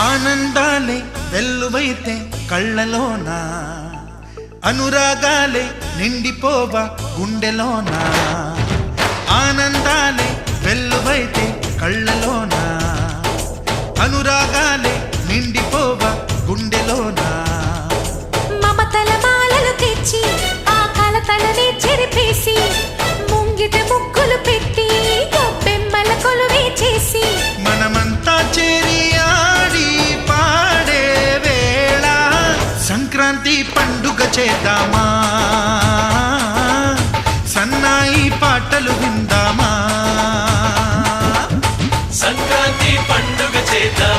ఆనందాలే వెల్లువైతే కళ్ళలోన, అనురాగాలే నిండిపోవా గుండెలోన. ఆనందాలే వెల్లువైతే కళ్ళలోన, అనురాగాలే నిండిపోవా గుండెలోన. మమతల మాలలు తెచ్చి ఆ కలతలనే చెరిపేసి, ముంగిట ముగ్గులు పెట్టి బెమ్మల కొలువే చేసి, మనమంతా చేరి ఆడి పాడే వేళ సంక్రాంతి పండుగ చేద్దామా, సన్నాయి పాటలు విందామా. సంక్రాంతి పండుగ చేద్దామా.